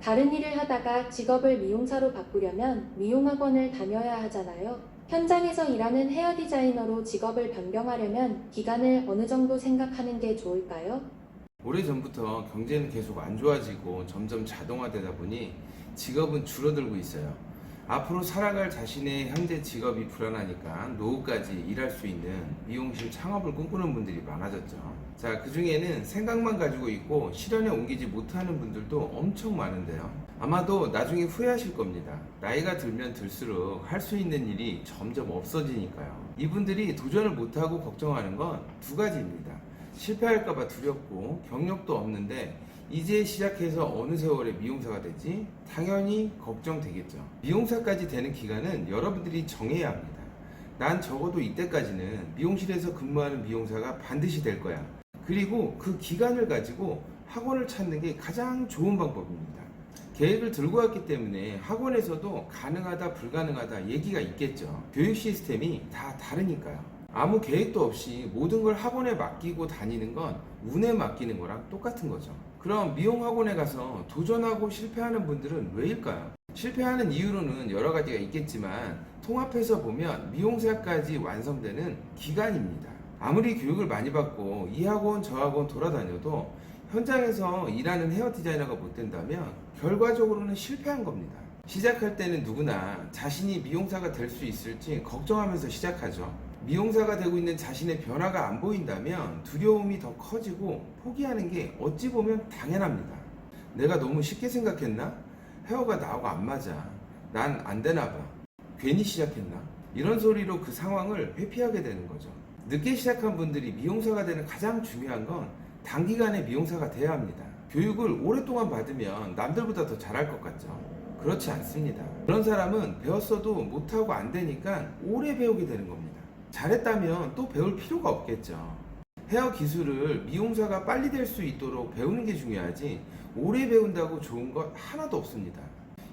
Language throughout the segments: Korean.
다른 일을 하다가 직업을 미용사로 바꾸려면 미용학원을 다녀야 하잖아요. 현장에서 일하는 헤어 디자이너로 직업을 변경하려면 기간을 어느 정도 생각하는 게 좋을까요? 오래전부터 경제는 계속 안 좋아지고 점점 자동화되다 보니 직업은 줄어들고 있어요. 앞으로 살아갈 자신의 현재 직업이 불안하니까 노후까지 일할 수 있는 미용실 창업을 꿈꾸는 분들이 많아졌죠. 자, 그 중에는 생각만 가지고 있고 실현에 옮기지 못하는 분들도 엄청 많은데요. 아마도 나중에 후회하실 겁니다. 나이가 들면 들수록 할 수 있는 일이 점점 없어지니까요. 이분들이 도전을 못하고 걱정하는 건 두 가지입니다. 실패할까봐 두렵고 경력도 없는데 이제 시작해서 어느 세월에 미용사가 되지? 당연히 걱정되겠죠. 미용사까지 되는 기간은 여러분들이 정해야 합니다. 난 적어도 이때까지는 미용실에서 근무하는 미용사가 반드시 될 거야. 그리고 그 기간을 가지고 학원을 찾는 게 가장 좋은 방법입니다. 계획을 들고 왔기 때문에 학원에서도 가능하다 불가능하다 얘기가 있겠죠. 교육 시스템이 다 다르니까요. 아무 계획도 없이 모든 걸 학원에 맡기고 다니는 건 운에 맡기는 거랑 똑같은 거죠. 그럼 미용 학원에 가서 도전하고 실패하는 분들은 왜일까요? 실패하는 이유로는 여러 가지가 있겠지만 통합해서 보면 미용사까지 완성되는 기간입니다. 아무리 교육을 많이 받고 이 학원 저 학원 돌아다녀도 현장에서 일하는 헤어 디자이너가 못 된다면 결과적으로는 실패한 겁니다. 시작할 때는 누구나 자신이 미용사가 될 수 있을지 걱정하면서 시작하죠. 미용사가 되고 있는 자신의 변화가 안 보인다면 두려움이 더 커지고 포기하는 게 어찌 보면 당연합니다. 내가 너무 쉽게 생각했나? 헤어가 나하고 안 맞아. 난 안 되나 봐. 괜히 시작했나? 이런 소리로 그 상황을 회피하게 되는 거죠. 늦게 시작한 분들이 미용사가 되는 가장 중요한 건 단기간에 미용사가 돼야 합니다. 교육을 오랫동안 받으면 남들보다 더 잘할 것 같죠? 그렇지 않습니다. 그런 사람은 배웠어도 못하고 안 되니까 오래 배우게 되는 겁니다. 잘했다면 또 배울 필요가 없겠죠. 헤어 기술을 미용사가 빨리 될 수 있도록 배우는 게 중요하지 오래 배운다고 좋은 것 하나도 없습니다.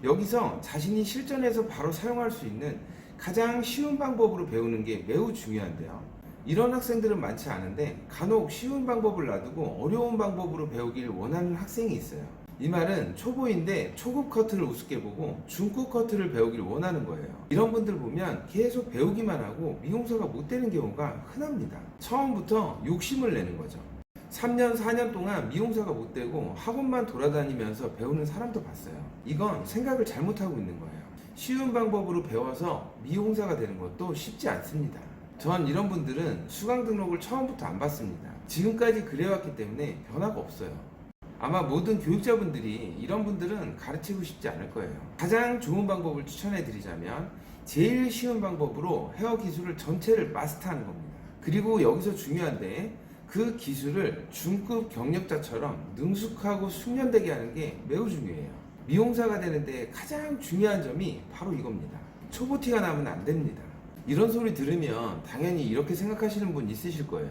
여기서 자신이 실전에서 바로 사용할 수 있는 가장 쉬운 방법으로 배우는 게 매우 중요한데요. 이런 학생들은 많지 않은데 간혹 쉬운 방법을 놔두고 어려운 방법으로 배우길 원하는 학생이 있어요. 이 말은 초보인데 초급 커트를 우습게 보고 중급 커트를 배우길 원하는 거예요. 이런 분들 보면 계속 배우기만 하고 미용사가 못 되는 경우가 흔합니다. 처음부터 욕심을 내는 거죠. 3년, 4년 동안 미용사가 못 되고 학원만 돌아다니면서 배우는 사람도 봤어요. 이건 생각을 잘못하고 있는 거예요. 쉬운 방법으로 배워서 미용사가 되는 것도 쉽지 않습니다. 전 이런 분들은 수강 등록을 처음부터 안 받습니다. 지금까지 그래왔기 때문에 변화가 없어요. 아마 모든 교육자분들이 이런 분들은 가르치고 싶지 않을 거예요. 가장 좋은 방법을 추천해 드리자면 제일 쉬운 방법으로 헤어 기술을 전체를 마스터하는 겁니다. 그리고 여기서 중요한데 그 기술을 중급 경력자처럼 능숙하고 숙련되게 하는 게 매우 중요해요. 미용사가 되는데 가장 중요한 점이 바로 이겁니다. 초보 티가 나면 안 됩니다. 이런 소리 들으면 당연히 이렇게 생각하시는 분 있으실 거예요.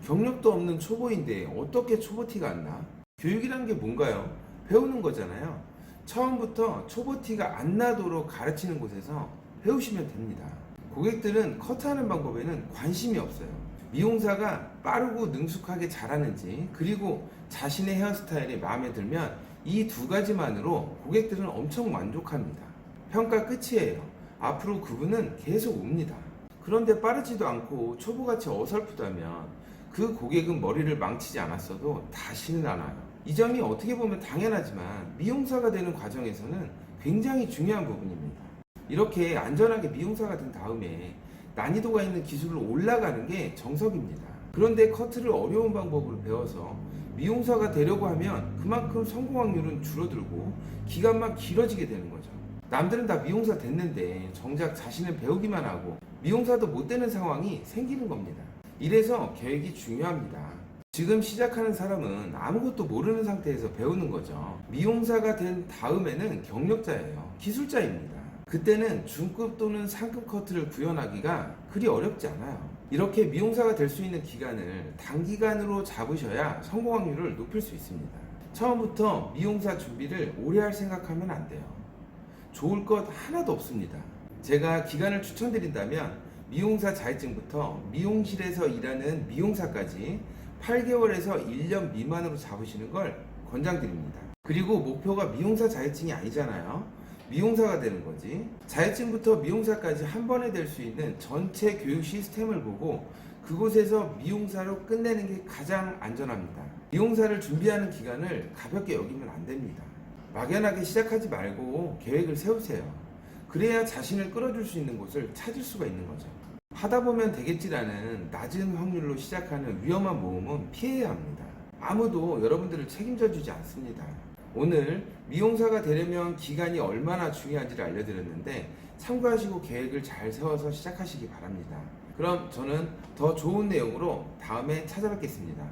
경력도 없는 초보인데 어떻게 초보 티가 안 나? 교육이란 게 뭔가요? 배우는 거잖아요. 처음부터 초보 티가 안 나도록 가르치는 곳에서 배우시면 됩니다. 고객들은 커트하는 방법에는 관심이 없어요. 미용사가 빠르고 능숙하게 잘하는지 그리고 자신의 헤어스타일이 마음에 들면 이 두 가지만으로 고객들은 엄청 만족합니다. 평가 끝이에요. 앞으로 그분은 계속 옵니다. 그런데 빠르지도 않고 초보같이 어설프다면 그 고객은 머리를 망치지 않았어도 다시는 안 와요. 이 점이 어떻게 보면 당연하지만 미용사가 되는 과정에서는 굉장히 중요한 부분입니다. 이렇게 안전하게 미용사가 된 다음에 난이도가 있는 기술로 올라가는 게 정석입니다. 그런데 커트를 어려운 방법으로 배워서 미용사가 되려고 하면 그만큼 성공 확률은 줄어들고 기간만 길어지게 되는 거죠. 남들은 다 미용사 됐는데 정작 자신은 배우기만 하고 미용사도 못 되는 상황이 생기는 겁니다. 이래서 계획이 중요합니다. 지금 시작하는 사람은 아무것도 모르는 상태에서 배우는 거죠. 미용사가 된 다음에는 경력자예요. 기술자입니다. 그때는 중급 또는 상급 커트를 구현하기가 그리 어렵지 않아요. 이렇게 미용사가 될 수 있는 기간을 단기간으로 잡으셔야 성공 확률을 높일 수 있습니다. 처음부터 미용사 준비를 오래 할 생각하면 안 돼요. 좋을 것 하나도 없습니다. 제가 기간을 추천드린다면 미용사 자격증부터 미용실에서 일하는 미용사까지 8개월에서 1년 미만으로 잡으시는 걸 권장드립니다. 그리고 목표가 미용사 자격증이 아니잖아요. 미용사가 되는 거지. 자격증부터 미용사까지 한 번에 될 수 있는 전체 교육 시스템을 보고 그곳에서 미용사로 끝내는 게 가장 안전합니다. 미용사를 준비하는 기간을 가볍게 여기면 안 됩니다. 막연하게 시작하지 말고 계획을 세우세요. 그래야 자신을 끌어줄 수 있는 곳을 찾을 수가 있는 거죠. 하다 보면 되겠지라는 낮은 확률로 시작하는 위험한 모험은 피해야 합니다. 아무도 여러분들을 책임져 주지 않습니다. 오늘 미용사가 되려면 기간이 얼마나 중요한지를 알려드렸는데 참고하시고 계획을 잘 세워서 시작하시기 바랍니다. 그럼 저는 더 좋은 내용으로 다음에 찾아뵙겠습니다.